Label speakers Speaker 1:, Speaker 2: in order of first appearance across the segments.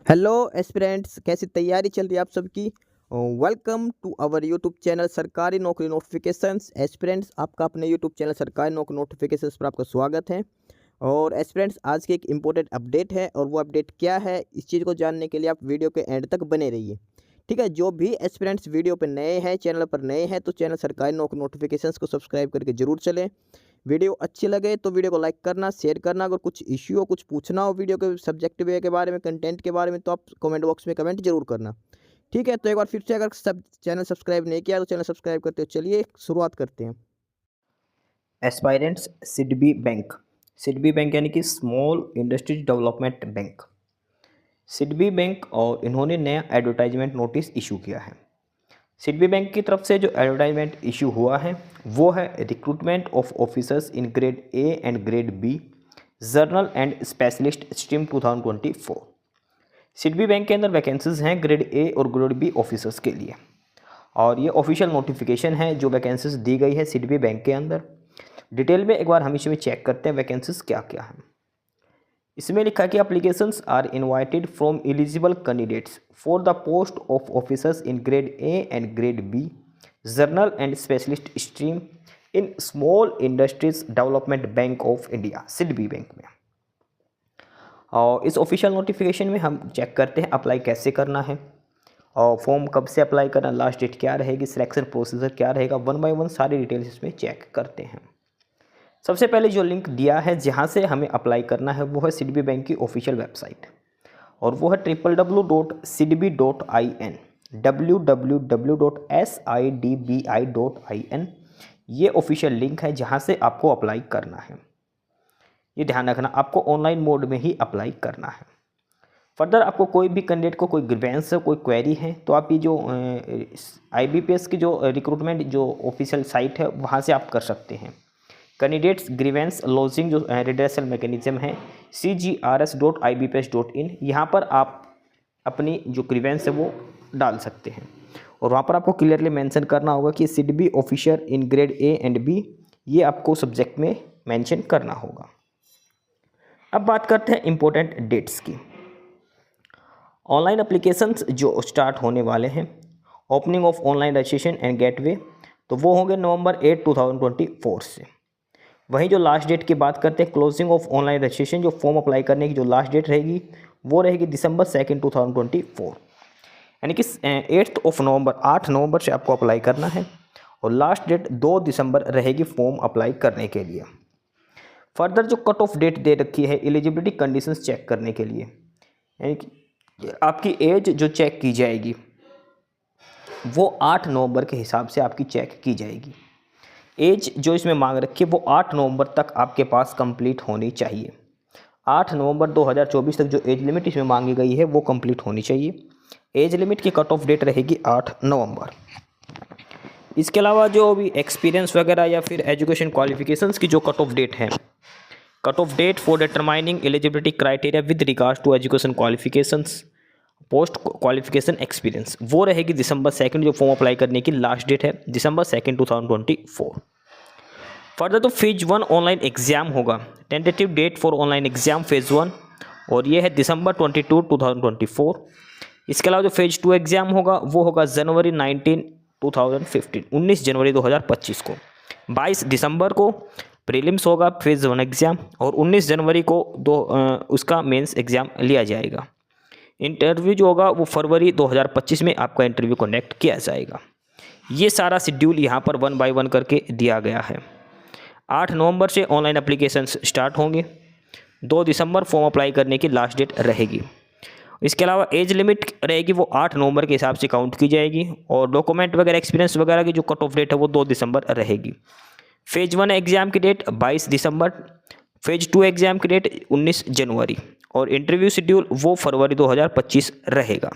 Speaker 1: Hello aspirants, कैसी तैयारी चल रही है आप सबकी। Welcome to our YouTube channel सरकारी नौकरी नोटिफिकेशंस। एस्पिरेंट्स, आपका अपने यूट्यूब चैनल सरकारी नौकरी नोटिफिकेशंस पर आपका स्वागत है। और एस्पिरेंट्स, आज की एक इम्पोर्टेंट अपडेट है और वो अपडेट क्या है, इस चीज़ को जानने के लिए आप वीडियो के एंड तक बने रहिए। ठीक है, जो भी एस्पिरेंट्स वीडियो पर नए हैं, चैनल पर नए हैं, तो चैनल सरकारी नौकरी नोटिफिकेशंस को सब्सक्राइब करके जरूर चलें। वीडियो अच्छी लगे तो वीडियो को लाइक करना, शेयर करना। अगर कुछ इश्यू हो, कुछ पूछना हो वीडियो के सब्जेक्ट वे के बारे में, कंटेंट के बारे में, तो आप कमेंट बॉक्स में कमेंट जरूर करना। ठीक है, तो एक बार फिर से, अगर सब चैनल सब्सक्राइब नहीं किया तो चैनल सब्सक्राइब करते हो। चलिए शुरुआत करते हैं।
Speaker 2: एस्पायरेंट्स सिडबी बैंक यानी कि small industries development bank, SIDBI bank, और इन्होंने नया एडवर्टाइजमेंट नोटिस इशू किया है। सिडबी बैंक की तरफ से जो एडवर्टाइजमेंट इशू हुआ है वो है recruitment of officers in grade A and grade B general and specialist stream 2024। SIDBI bank के अंदर वैकेंसीज हैं ग्रेड ए और ग्रेड बी ऑफिसर्स के लिए, और ये ऑफिशियल नोटिफिकेशन है जो वैकेंसीज दी गई है सिडबी बैंक के अंदर। डिटेल में एक बार हम इसमें चेक करते हैं वैकेंसीज क्या क्या है। इसमें लिखा है कि applications are invited from eligible candidates for the post of officers in grade A and grade B general and specialist stream in small industries development bank of India, SIDBI bank में। और इस ऑफिशियल नोटिफिकेशन में हम check करते हैं apply कैसे करना है, और फॉर्म कब से अप्लाई करना, लास्ट डेट क्या रहेगी, सिलेक्शन प्रोसीजर क्या रहेगा, वन बाय वन सारी डिटेल्स इसमें चेक करते हैं। सबसे पहले जो लिंक दिया है जहाँ से हमें अप्लाई करना है वो है सिडबी बैंक की ऑफिशियल वेबसाइट, और वो है www.sidbi.in, www.sidbi.in। ये ऑफिशियल लिंक है जहाँ से आपको अप्लाई करना है। ये ध्यान रखना, आपको ऑनलाइन मोड में ही अप्लाई करना है। फर्दर आपको कोई भी कैंडिडेट को कोई ग्रीवेंस है, कोई क्वेरी है, तो आप ये जो IBPS की जो रिक्रूटमेंट जो ऑफिशियल साइट है वहाँ से आप कर सकते हैं। कैंडिडेट्स ग्रीवेंस लॉजिंग जो रिड्रेसल मैकेनिज्म है cgrs.ibps.in, यहाँ पर आप अपनी जो ग्रीवेंस है वो डाल सकते हैं, और वहाँ पर आपको क्लियरली मेंशन करना होगा कि SIDBI officer in grade A and B, ये आपको सब्जेक्ट में मेंशन करना होगा। अब बात करते हैं इम्पोर्टेंट डेट्स की। ऑनलाइन एप्लीकेशंस जो स्टार्ट होने वाले हैं, opening of online registration and gateway, तो वो होंगे नवंबर 8, 2024 से। वहीं जो लास्ट डेट की बात करते हैं, क्लोजिंग ऑफ ऑनलाइन रजिस्ट्रेशन, जो फॉर्म अप्लाई करने की जो लास्ट डेट रहेगी वो रहेगी दिसंबर 2, 2024, यानी कि 8 नवंबर, 8 नवंबर से आपको अप्लाई करना है, और लास्ट डेट 2 दिसंबर रहेगी फॉर्म अप्लाई करने के लिए। फर्दर जो कट ऑफ डेट दे रखी है एलिजिबिलिटी कंडीशंस चेक करने के लिए, यानी कि आपकी एज जो चेक की जाएगी वो 8 नवंबर के हिसाब से आपकी चेक की जाएगी। एज जो इसमें मांग रखी है वो 8 नवंबर तक आपके पास कंप्लीट होनी चाहिए। 8 नवंबर 2024 तक जो एज लिमिट इसमें मांगी गई है वो कंप्लीट होनी चाहिए। एज लिमिट की कट ऑफ डेट रहेगी 8 नवंबर। इसके अलावा जो भी एक्सपीरियंस वगैरह या फिर एजुकेशन क्वालिफिकेशंस की जो कट ऑफ डेट है, cut off date for determining eligibility criteria with regards to education qualifications post qualification experience, वो रहेगी दिसंबर 2, जो फॉर्म अप्लाई करने की लास्ट डेट है दिसंबर 2, 2024। फर्दर तो फेज 1 ऑनलाइन एग्जाम होगा, tentative date for online exam phase 1, और ये है दिसंबर 22, 2024। इसके अलावा जो फेज 2 एग्जाम होगा वो होगा जनवरी 19, 2015, 19 जनवरी 2025 को। 22 दिसंबर को प्रीलिम्स होगा फेज 1 एग्जाम, और 19 जनवरी को उसका मेंस एग्जाम लिया जाएगा। इंटरव्यू जो होगा वो फरवरी 2025 में आपका इंटरव्यू कनेक्ट किया जाएगा। ये सारा शेड्यूल यहाँ पर 1 बाय 1 करके दिया गया है। 8 नवंबर से ऑनलाइन एप्लीकेशंस स्टार्ट होंगे, 2 दिसंबर फॉर्म अप्लाई करने की लास्ट डेट रहेगी। इसके अलावा एज लिमिट रहेगी वो 8 नवंबर के हिसाब से काउंट की जाएगी, और डॉक्यूमेंट वगैरह एक्सपीरियंस वगैरह की जो कट ऑफ डेट है वो 2 दिसंबर रहेगी। फेज 1 एग्जाम की डेट 22 दिसंबर, फेज 2 एग्जाम की डेट 19 जनवरी, और इंटरव्यू शेड्यूल वो फरवरी 2025 रहेगा।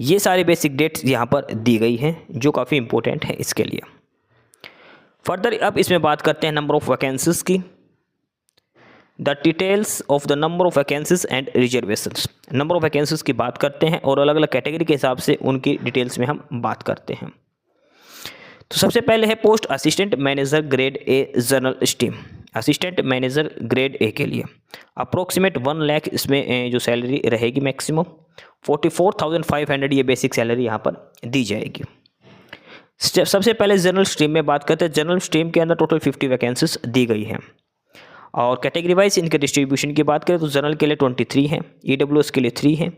Speaker 2: ये सारे बेसिक डेट्स यहाँ पर दी गई हैं जो काफ़ी इंपॉर्टेंट है इसके लिए। फर्दर अब इसमें बात करते हैं नंबर ऑफ वैकेंसीज की। The details of the number of vacancies and reservations, number of vacancies की बात करते हैं और अलग अलग कैटेगरी के हिसाब से उनकी डिटेल्स में हम बात करते हैं। तो सबसे पहले है post assistant manager grade a general stream, assistant manager grade A के लिए अप्रोक्सीमेट 1 लाख इसमें जो सैलरी रहेगी मैक्सिमम 44,500 ये बेसिक सैलरी यहाँ पर दी जाएगी। सबसे पहले जनरल स्ट्रीम में बात करते हैं। जनरल स्ट्रीम के अंदर टोटल 50 वैकेंसीज दी गई हैं और कैटेगरी वाइज इनके डिस्ट्रीब्यूशन की बात करें तो जनरल के लिए 23 हैं, EWS के लिए 3 हैं,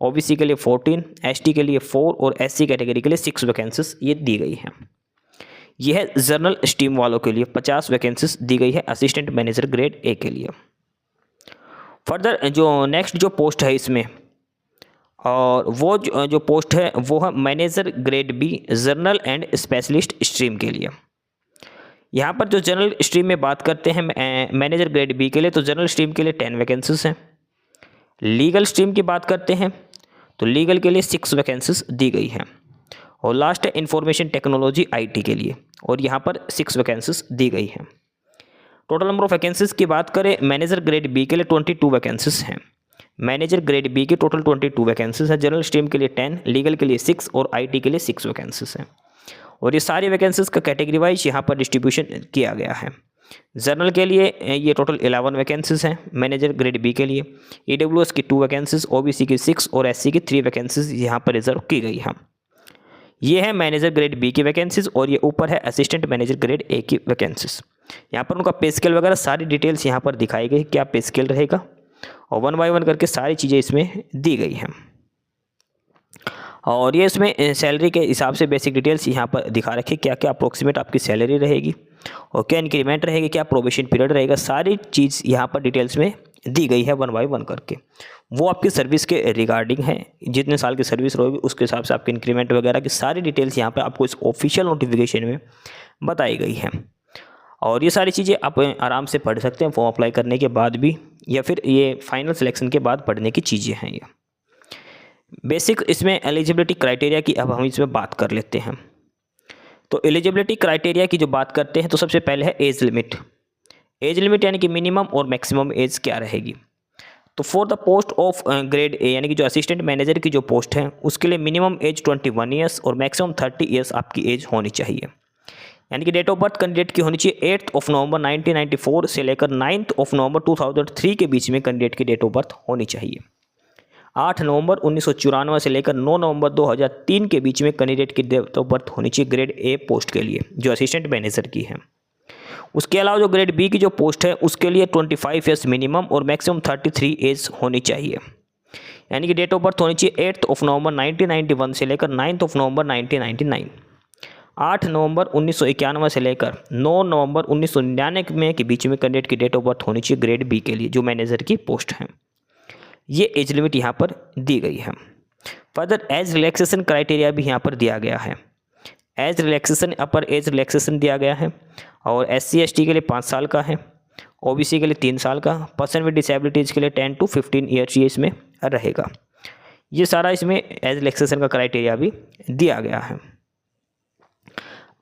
Speaker 2: OBC के लिए 14, ST के लिए 4 और SC कैटेगरी के लिए 6 वैकेंसीज ये दी गई हैं। यह है जनरल स्ट्रीम वालों के लिए 50 वैकेंसीज दी गई है असिस्टेंट मैनेजर ग्रेड ए के लिए। फर्दर जो नेक्स्ट जो पोस्ट है इसमें और वो जो पोस्ट है वो है manager grade B general and specialist stream के लिए। यहाँ पर जो जनरल स्ट्रीम में बात करते हैं मैनेजर ग्रेड बी के लिए तो जनरल स्ट्रीम के लिए 10 वैकेंसीज हैं। लीगल स्ट्रीम की बात करते हैं तो लीगल के लिए 6 वैकेंसीज दी गई हैं और लास्ट है इंफॉर्मेशन टेक्नोलॉजी IT के लिए और यहाँ पर 6 वैकेंसीज दी गई हैं। टोटल नंबर ऑफ वैकेंसीज की बात करें मैनेजर ग्रेड बी के लिए 22 वैकेंसीज हैं। मैनेजर ग्रेड बी की टोटल 22 वैकेंसीज है। जनरल स्ट्रीम के लिए 10, लीगल के लिए 6 और IT के लिए 6 वैकेंसीज हैं और ये सारी वैकेंसीज का कैटेगरी वाइज यहाँ पर डिस्ट्रीब्यूशन किया गया है। जनरल के लिए ये टोटल 11 वैकेंसीज हैं मैनेजर ग्रेड बी के लिए, EWS की 2 वैकेंसीज, OBC की 6 और SC की 3 वैकेंसीज यहाँ पर रिजर्व की गई हैं। ये है मैनेजर ग्रेड बी की वैकेंसीज और ये ऊपर है असिस्टेंट मैनेजर ग्रेड ए की वैकेंसीज। यहाँ पर उनका पे स्केल वगैरह सारी डिटेल्स यहाँ पर दिखाई गई, क्या पे स्केल रहेगा और 1 बाय 1 करके सारी चीज़ें इसमें दी गई हैं और ये इसमें सैलरी के हिसाब से बेसिक डिटेल्स यहाँ पर दिखा रखे, क्या क्या अप्रोक्सीमेट आपकी सैलरी रहेगी और क्या इंक्रीमेंट रहेगी, क्या प्रोबेशन पीरियड रहेगा, सारी चीज़ यहाँ पर डिटेल्स में दी गई है 1 बाय 1 करके। वो आपकी सर्विस के रिगार्डिंग है, जितने साल की सर्विस रहेगी उसके हिसाब से आपके इंक्रीमेंट वगैरह की सारी डिटेल्स यहाँ पर आपको इस ऑफिशियल नोटिफिकेशन में बताई गई हैं और ये सारी चीज़ें आप आराम से पढ़ सकते हैं फॉर्म अप्लाई करने के बाद भी या फिर ये फाइनल सिलेक्शन के बाद पढ़ने की चीज़ें हैं। ये बेसिक इसमें एलिजिबिलिटी क्राइटेरिया की अब हम इसमें बात कर लेते हैं। तो एलिजिबिलिटी क्राइटेरिया की जो बात करते हैं तो सबसे पहले है एज लिमिट। एज लिमिट यानी कि मिनिमम और मैक्सिमम एज क्या रहेगी। तो for the post of grade A यानी कि जो असिस्टेंट मैनेजर की जो पोस्ट है उसके लिए मिनिमम एज 21 ईयर्स और मैक्सिमम 30 ईयर्स आपकी एज होनी चाहिए। यानी कि डेट ऑफ बर्थ कैंडिडेट की होनी चाहिए 8 नवंबर 1994 से लेकर 9 नवंबर 2003 के बीच में कैंडिडेट की डेट ऑफ बर्थ होनी चाहिए। 8 नवंबर 1994 से लेकर 9 नवंबर 2003 के बीच में कैंडिडेट की डेट ऑफ बर्थ होनी चाहिए ग्रेड ए पोस्ट के लिए जो असिस्टेंट मैनेजर की है। उसके अलावा जो ग्रेड बी की जो पोस्ट है उसके लिए 25 ईयर्स मिनिमम और मैक्सिमम 33 एज होनी चाहिए। यानी कि डेट ऑफ बर्थ होनी चाहिए 8 नवंबर 1991 से लेकर 9 नवंबर 1999। 8 नवंबर 1991 से लेकर 9 नवंबर 1999 के बीच में कैंडिडेट की डेट ऑफ बर्थ होनी चाहिए ग्रेड बी के लिए जो मैनेजर की पोस्ट है। ये एज लिमिट यहाँ पर दी गई है। फर्दर एज रिलैक्सेशन क्राइटेरिया भी यहाँ पर दिया गया है। एज रिलैक्सेशन अपर एज रिलैक्सेशन दिया गया है और SC ST के लिए 5 साल का है, OBC के लिए 3 साल का, पर्सन विद डिसेबिलिटीज़ के लिए 10 to 15 ईयर्स ये इसमें रहेगा। ये सारा इसमें एज रिलैक्सेशन का क्राइटेरिया भी दिया गया है।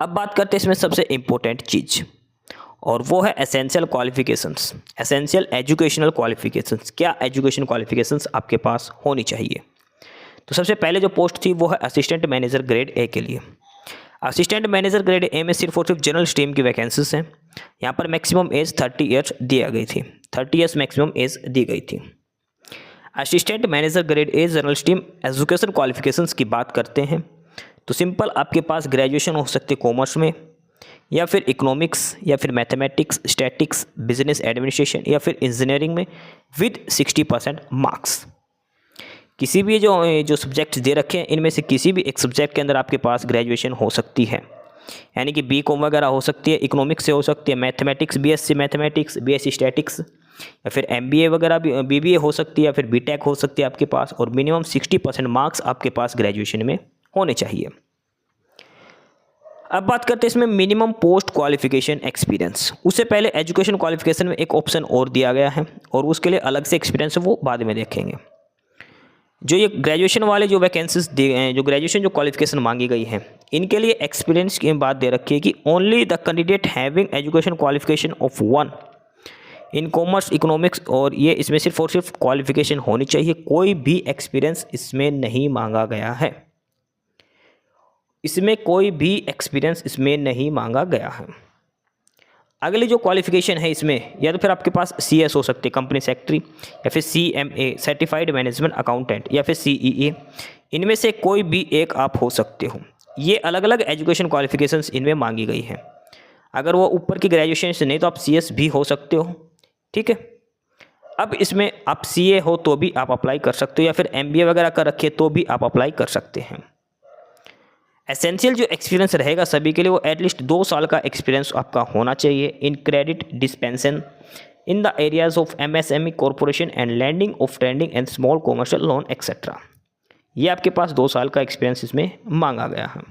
Speaker 2: अब बात करते हैं इसमें सबसे इम्पोर्टेंट चीज़ और वो है essential qualifications, essential educational qualifications. क्या एजुकेशन क्वालिफिकेशंस आपके पास होनी चाहिए। तो सबसे पहले जो पोस्ट थी वो है असिस्टेंट मैनेजर ग्रेड ए के लिए। असिस्टेंट मैनेजर ग्रेड ए में सिर्फ और सिर्फ जनरल स्ट्रीम की वैकेंसीज हैं। यहाँ पर मैक्सिमम एज 30 ईयर्स दिया गई थी, 30 ईयर्स मैक्सिमम एज दी गई थी। Assistant manager grade a general stream education qualifications की बात करते हैं तो सिंपल आपके पास ग्रेजुएशन हो सकती है कॉमर्स में या फिर इकोनॉमिक्स या फिर मैथमेटिक्स, स्टैटिक्स, बिजनेस एडमिनिस्ट्रेशन या फिर इंजीनियरिंग में विद 60% मार्क्स। किसी भी जो सब्जेक्ट्स दे रखे हैं इनमें से किसी भी एक सब्जेक्ट के अंदर आपके पास ग्रेजुएशन हो सकती है। यानी कि BCom वगैरह हो सकती है, इकोनॉमिक्स से हो सकती है, mathematics BSc mathematics, BSc statics या फिर MBA वगैरह भी BBA हो सकती है या फिर BTech हो सकती है आपके पास और मिनिमम 60% मार्क्स आपके पास ग्रेजुएशन में होने चाहिए। अब बात करते हैं इसमें मिनिमम पोस्ट क्वालिफिकेशन एक्सपीरियंस। उससे पहले एजुकेशन क्वालिफिकेशन में एक ऑप्शन और दिया गया है और उसके लिए अलग से एक्सपीरियंस है वो बाद में देखेंगे। जो ये ग्रेजुएशन वाले जो वैकेंसीज जो ग्रेजुएशन जो क्वालिफिकेशन मांगी गई है इनके लिए एक्सपीरियंस की बात दे रखी है कि only the candidate having education qualification of 1 in commerce economics और ये इसमें सिर्फ और सिर्फ क्वालिफिकेशन होनी चाहिए, कोई भी एक्सपीरियंस इसमें नहीं मांगा गया है। इसमें कोई भी एक्सपीरियंस इसमें नहीं मांगा गया है। अगली जो क्वालिफिकेशन है इसमें, या तो फिर आपके पास CS हो सकती है, कंपनी सेक्रेटरी, या फिर CMA सर्टिफाइड मैनेजमेंट अकाउंटेंट, या फिर CEA, इनमें से कोई भी एक आप हो सकते हो। ये अलग अलग एजुकेशन क्वालिफिकेशंस इनमें मांगी गई हैं। अगर वो ऊपर की ग्रेजुएशन से नहीं तो आप CS भी हो सकते हो, ठीक है। अब इसमें आप CA हो तो भी आप अप्लाई कर सकते हो, या फिर MBA वगैरह कर रखे तो भी आप अप्लाई कर सकते हैं। एसेंशियल जो एक्सपीरियंस रहेगा सभी के लिए वो एटलीस्ट 2 साल का एक्सपीरियंस आपका होना चाहिए in credit dispensation in the areas of MSME corporation and lending of trading and small commercial loan etcetera. ये आपके पास 2 साल का एक्सपीरियंस इसमें मांगा गया है।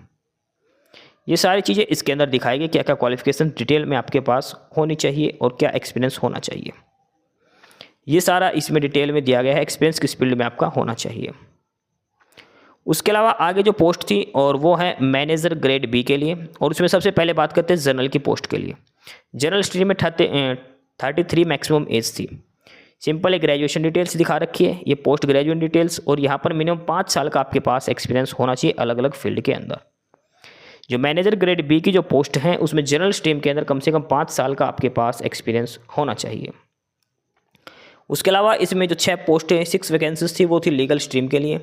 Speaker 2: ये सारी चीज़ें इसके अंदर दिखाई गई, क्या क्या क्वालिफिकेशन डिटेल में आपके पास होनी चाहिए और क्या एक्सपीरियंस होना चाहिए। ये सारा इसमें डिटेल में दिया गया है, एक्सपीरियंस किस फील्ड में आपका होना चाहिए। उसके अलावा आगे जो पोस्ट थी और वो है मैनेजर ग्रेड B के लिए, और उसमें सबसे पहले बात करते हैं जनरल की पोस्ट के लिए। जनरल स्ट्रीम में 33 मैक्सिमम एज थी। सिंपल ग्रेजुएशन डिटेल्स दिखा रखी है, ये पोस्ट ग्रेजुएट डिटेल्स, और यहाँ पर मिनिमम 5 साल का आपके पास एक्सपीरियंस होना चाहिए अलग अलग फील्ड के अंदर। जो मैनेजर ग्रेड B की जो पोस्ट हैं उसमें जनरल स्ट्रीम के अंदर कम से कम 5 साल का आपके पास एक्सपीरियंस होना चाहिए। उसके अलावा इसमें जो 6 पोस्टें 6 वैकेंसीज थी वो थी लीगल स्ट्रीम के लिए।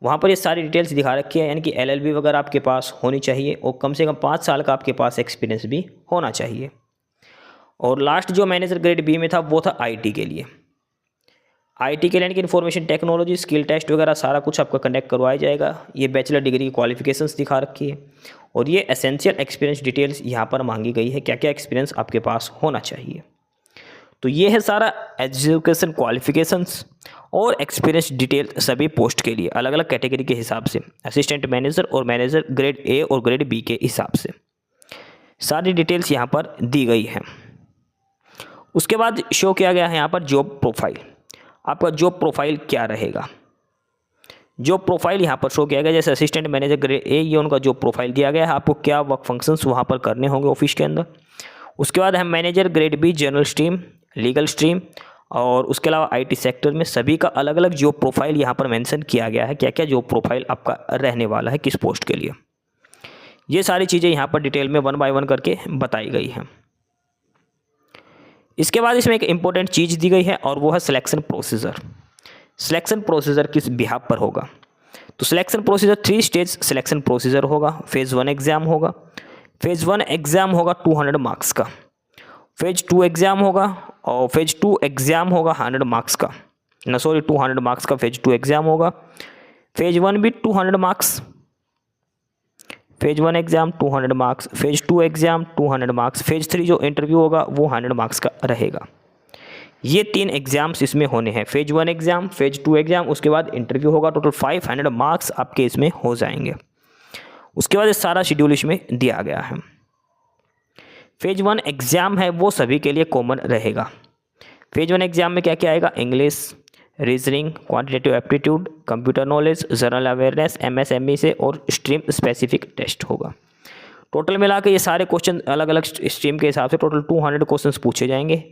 Speaker 2: वहाँ पर ये सारी डिटेल्स दिखा रखी है, यानी कि LLB वगैरह आपके पास होनी चाहिए और कम से कम 5 साल का आपके पास एक्सपीरियंस भी होना चाहिए। और लास्ट जो मैनेजर ग्रेड B में था वो था IT के लिए। IT के लिए यानी कि इन्फॉर्मेशन टेक्नोलॉजी स्किल टेस्ट वगैरह सारा कुछ आपका कंडक्ट करवाया जाएगा। ये बैचलर डिग्री की क्वालिफिकेशंस दिखा रखी है, और ये एसेंशियल एक्सपीरियंस डिटेल्स यहाँ पर मांगी गई है, क्या क्या एक्सपीरियंस आपके पास होना चाहिए। तो ये है सारा एजुकेशन क्वालिफिकेशंस और एक्सपीरियंस डिटेल सभी पोस्ट के लिए अलग अलग कैटेगरी के हिसाब से, असिस्टेंट मैनेजर और मैनेजर ग्रेड A और ग्रेड B के हिसाब से सारी डिटेल्स यहाँ पर दी गई हैं। उसके बाद शो किया गया है यहाँ पर जॉब प्रोफाइल। आपका जॉब प्रोफाइल क्या रहेगा, जॉब प्रोफाइल यहाँ पर शो किया गया। जैसे असिस्टेंट मैनेजर ग्रेड A, ये उनका जॉब प्रोफाइल दिया गया है, आपको क्या वर्क फंक्शंस वहाँ पर करने होंगे ऑफिस के अंदर। उसके बाद है manager grade B general stream, legal stream, और उसके अलावा IT सेक्टर में सभी का अलग अलग जॉब प्रोफाइल यहाँ पर मेंशन किया गया है, क्या क्या जॉब प्रोफाइल आपका रहने वाला है किस पोस्ट के लिए। ये सारी चीज़ें यहाँ पर डिटेल में 1 बाय 1 करके बताई गई हैं। इसके बाद इसमें एक इम्पोर्टेंट चीज़ दी गई है और वो है सिलेक्शन प्रोसीजर। सिलेक्शन प्रोसीजर किस बिहाफ पर होगा, तो selection procedure 3 stage selection procedure होगा। फेज़ 1 एग्ज़ाम होगा, फेज़ 1 एग्ज़ाम होगा 200 मार्क्स का, फेज़ 2 एग्ज़ाम होगा, और फेज़ 2 एग्ज़ाम होगा 100 मार्क्स का, 200 मार्क्स का फेज़ 2 एग्ज़ाम होगा। फेज़ 1 भी 200 marks, phase 1 exam 200 marks, phase 2 exam 200 marks, phase 3 जो इंटरव्यू होगा वो 100 मार्क्स का रहेगा। ये 3 एग्ज़ाम्स इसमें होने हैं, फेज़ 1 एग्ज़ाम, फेज़ 2 एग्ज़ाम, उसके बाद इंटरव्यू होगा। टोटल 500 मार्क्स आपके इसमें हो जाएंगे। उसके बाद ये सारा शेड्यूल इसमें दिया गया है। फेज़ 1 एग्ज़ाम है वो सभी के लिए कॉमन रहेगा। फेज़ 1 एग्ज़ाम में क्या क्या आएगा, English, reasoning, quantitative aptitude, computer knowledge, general awareness, MSME से, और स्ट्रीम स्पेसिफिक टेस्ट होगा। टोटल मिला के ये सारे क्वेश्चन अलग अलग स्ट्रीम के हिसाब से टोटल 200 क्वेश्चंस पूछे जाएंगे।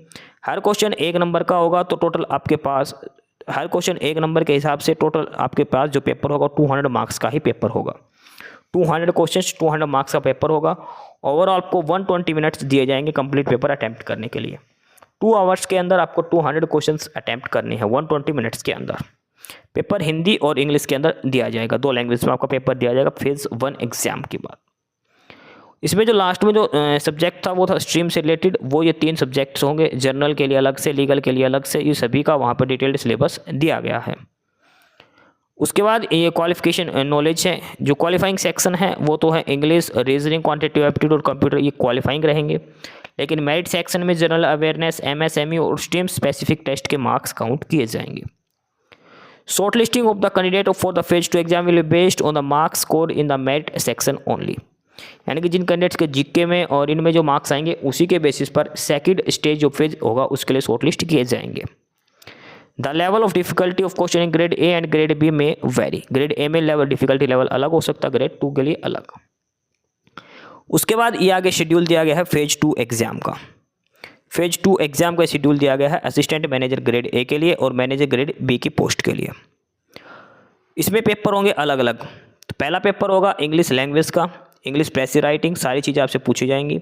Speaker 2: हर क्वेश्चन 1 नंबर का होगा, तो टोटल आपके पास हर क्वेश्चन 1 नंबर के हिसाब से टोटल आपके पास जो पेपर होगा 200 मार्क्स का ही पेपर होगा। 200 क्वेश्चन 200 मार्क्स का पेपर होगा। ओवरऑल आपको 120 मिनट्स दिए जाएंगे कंप्लीट पेपर अटैम्प्ट करने के लिए। 2 आवर्स के अंदर आपको 200 क्वेश्चंस अटैम्प्ट करने हैं 120 मिनट्स के अंदर। पेपर हिंदी और इंग्लिश के अंदर दिया जाएगा, 2 लैंग्वेज में आपका पेपर दिया जाएगा फेज़ 1 एग्ज़ाम के बाद। इसमें जो लास्ट में जो सब्जेक्ट था वो था स्ट्रीम से रिलेटेड, वो ये 3 सब्जेक्ट्स होंगे, जर्नल के लिए अलग से, लीगल के लिए अलग से, ये सभी का वहाँ पर डिटेल्ड सिलेबस दिया गया है। उसके बाद ये क्वालिफिकेशन नॉलेज है, जो क्वालिफाइंग सेक्शन है वो तो है इंग्लिश, रीजनिंग, क्वांटिटेटिव एप्टीट्यूड और कंप्यूटर, ये क्वालिफाइंग रहेंगे। लेकिन मेरिट सेक्शन में जनरल अवेयरनेस, MSME और स्ट्रीम स्पेसिफिक टेस्ट के मार्क्स काउंट किए जाएंगे। Short listing of the candidate for the phase 2 exam will be based on the marks score in the merit section only, यानी कि जिन candidates के GK में और इनमें जो मार्क्स आएंगे उसी के बेसिस पर सेकंड स्टेज जो फेज होगा उसके लिए शॉर्ट लिस्ट किए जाएंगे। The level of difficulty of question in grade A and grade B में वेरी, ग्रेड A में लेवल डिफिकल्टी लेवल अलग हो सकता है, ग्रेड 2 के लिए अलग। उसके बाद ये आगे शेड्यूल दिया गया है फेज 2 एग्जाम का। फेज 2 एग्जाम का शेड्यूल दिया गया है असिस्टेंट मैनेजर ग्रेड A के लिए और मैनेजर ग्रेड B की पोस्ट के लिए। इसमें पेपर होंगे अलग अलग। तो पहला पेपर होगा इंग्लिश लैंग्वेज का, इंग्लिश प्रेस राइटिंग, सारी चीज़ें आपसे पूछी जाएंगी।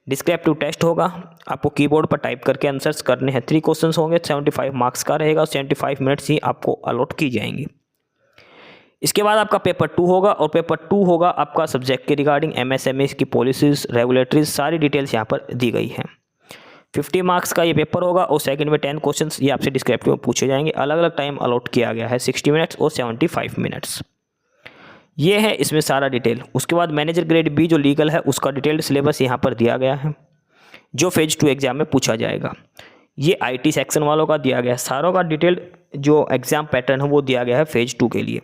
Speaker 2: डिस्क्रिप्टिव टेस्ट होगा, आपको कीबोर्ड पर टाइप करके आंसर्स करने हैं। 3 क्वेश्चंस होंगे, 75 मार्क्स का रहेगा और 75 मिनट्स ही आपको अलॉट की जाएंगी। इसके बाद आपका पेपर 2 होगा और पेपर 2 होगा आपका सब्जेक्ट के रिगार्डिंग एमएसएमई की पॉलिसीज, रेगुलेटरीज, सारी डिटेल्स यहाँ पर दी गई हैं। 50 मार्क्स का ये पेपर होगा और सेकंड में 10 क्वेश्चंस ये आपसे डिस्क्रिप्टिव में पूछे जाएंगे। अलग अलग टाइम अलॉट किया गया है, 60 मिनट्स और 75 मिनट्स। ये है इसमें सारा डिटेल। उसके बाद मैनेजर ग्रेड बी जो लीगल है उसका डिटेल्ड सिलेबस यहाँ पर दिया गया है, जो फेज 2 एग्जाम में पूछा जाएगा। ये आईटी सेक्शन वालों का दिया गया है। सारों का डिटेल्ड जो एग्जाम पैटर्न है वो दिया गया है फेज 2 के लिए।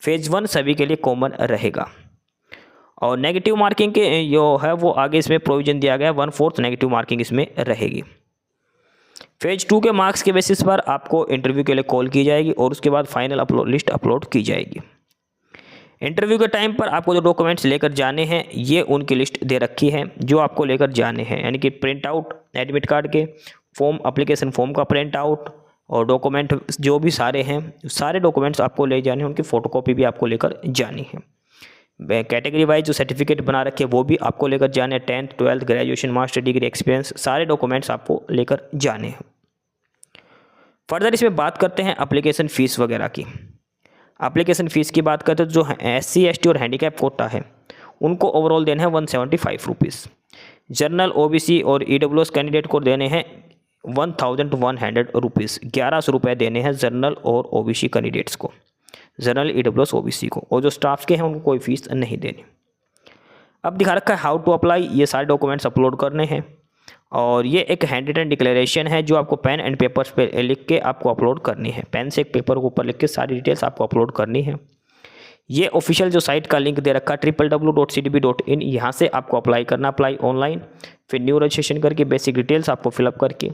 Speaker 2: फेज 1 सभी के लिए कॉमन रहेगा और नेगेटिव मार्किंग के जो है वो आगे इसमें प्रोविजन दिया गया है, 1/4 नेगेटिव मार्किंग इसमें रहेगी। फेज 2 के मार्क्स के बेसिस पर आपको इंटरव्यू के लिए कॉल की जाएगी और उसके बाद फाइनल लिस्ट अपलोड की जाएगी। इंटरव्यू के टाइम पर आपको जो डॉक्यूमेंट्स लेकर जाने हैं ये उनकी लिस्ट दे रखी है जो आपको लेकर जाने हैं, यानी कि प्रिंट आउट एडमिट कार्ड के फॉर्म, एप्लीकेशन फॉर्म का प्रिंट आउट और डॉक्यूमेंट जो भी सारे हैं, सारे डॉक्यूमेंट्स आपको ले जाने हैं, उनकी फ़ोटोकॉपी भी आपको लेकर जानी है। कैटेगरी वाइज जो सर्टिफिकेट बना रखे वो भी आपको लेकर जाने हैं, 10th 12th graduation master degree experience, सारे डॉक्यूमेंट्स आपको लेकर जाने हैं। फर्दर इसमें बात करते हैं एप्लीकेशन फ़ीस वगैरह की। एप्लीकेशन फ़ीस की बात करते हैं तो जो SC ST और हैंडीकैप कोटा है उनको ओवरऑल देना है 175 रुपीज़। जनरल OBC और EWS कैंडिडेट को देने हैं 1100 रुपीज़, 1100 रुपये देने हैं जनरल और OBC कैंडिडेट्स को, जनरल EWS OBC को, और जो स्टाफ के हैं उनको कोई फीस नहीं देनी। अब दिखा रखा है हाउ टू अप्लाई, ये सारे डॉक्यूमेंट्स अपलोड करने हैं और ये एक हैंड रिटन डिक्लेरेशन है जो आपको पेन एंड पेपर्स पे लिख के आपको अपलोड करनी है। पेन से एक पेपर के ऊपर लिख के सारी डिटेल्स आपको अपलोड करनी है। ये ऑफिशियल जो साइट का लिंक दे रखा है www.cdb.in, यहाँ से आपको अप्लाई करना, अप्लाई ऑनलाइन, फिर न्यू रजिस्ट्रेशन करके बेसिक डिटेल्स आपको फिलअप करके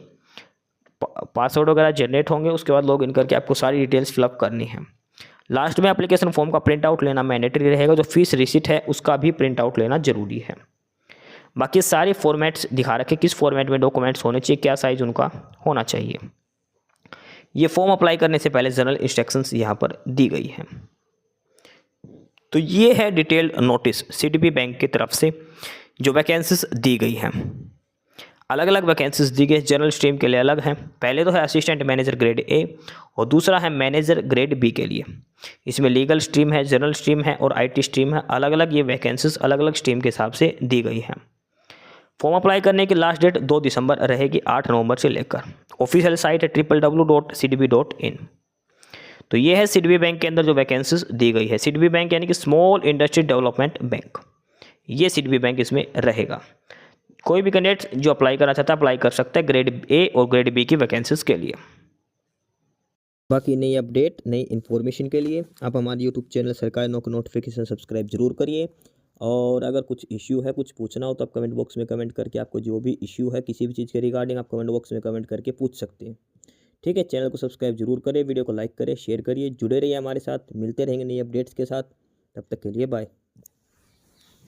Speaker 2: पासवर्ड वगैरह जनरेट होंगे, उसके बाद लॉग इन करके आपको सारी डिटेल्स फिलअप करनी है। लास्ट में एप्लीकेशन फॉर्म का प्रिंट आउट लेना मैंडेटरी रहेगा, जो फीस रिसिट है उसका भी प्रिंट आउट लेना जरूरी है। बाकी सारे फॉर्मेट्स दिखा रखे, किस फॉर्मेट में डॉक्यूमेंट्स होने चाहिए, क्या साइज़ उनका होना चाहिए। ये फॉर्म अप्लाई करने से पहले जनरल इंस्ट्रक्शंस यहाँ पर दी गई हैं। तो ये है डिटेल्ड नोटिस CDB बैंक की तरफ से जो वैकेंसीज दी गई हैं। अलग अलग वैकेंसीज दी गई, जनरल स्ट्रीम के लिए अलग हैं। पहले तो है असिस्टेंट मैनेजर ग्रेड A और दूसरा है मैनेजर ग्रेड B के लिए। इसमें लीगल स्ट्रीम है, जनरल स्ट्रीम है और IT स्ट्रीम है। अलग अलग ये वैकेंसीज अलग अलग स्ट्रीम के हिसाब से दी गई हैं। फॉर्म अप्लाई करने की लास्ट डेट 2 दिसंबर रहेगी 8 नवंबर से लेकर। ऑफिशियल साइट है www.cdb.in। तो ये है CDB बैंक के अंदर जो वैकेंसीज दी गई है। CDB बैंक यानी कि स्मॉल इंडस्ट्री डेवलपमेंट बैंक, ये CDB बैंक इसमें रहेगा। कोई भी कैंडिडेट जो अप्लाई करना चाहता है अप्लाई कर सकता है ग्रेड A और ग्रेड B की वैकेंसीज के लिए।
Speaker 1: बाकी नई अपडेट, नई इन्फॉर्मेशन के लिए आप हमारे यूट्यूब चैनल सरकारी नौकरी नोटिफिकेशन सब्सक्राइब जरूर करिए। और अगर कुछ इश्यू है, कुछ पूछना हो तो आप कमेंट बॉक्स में कमेंट करके आपको जो भी इश्यू है किसी भी चीज़ के रिगार्डिंग आप कमेंट बॉक्स में कमेंट करके पूछ सकते हैं। ठीक है, चैनल को सब्सक्राइब जरूर करें, वीडियो को लाइक करें, शेयर करिए, जुड़े रहिए हमारे साथ। मिलते रहेंगे नई अपडेट्स के साथ, तब तक के लिए बाय।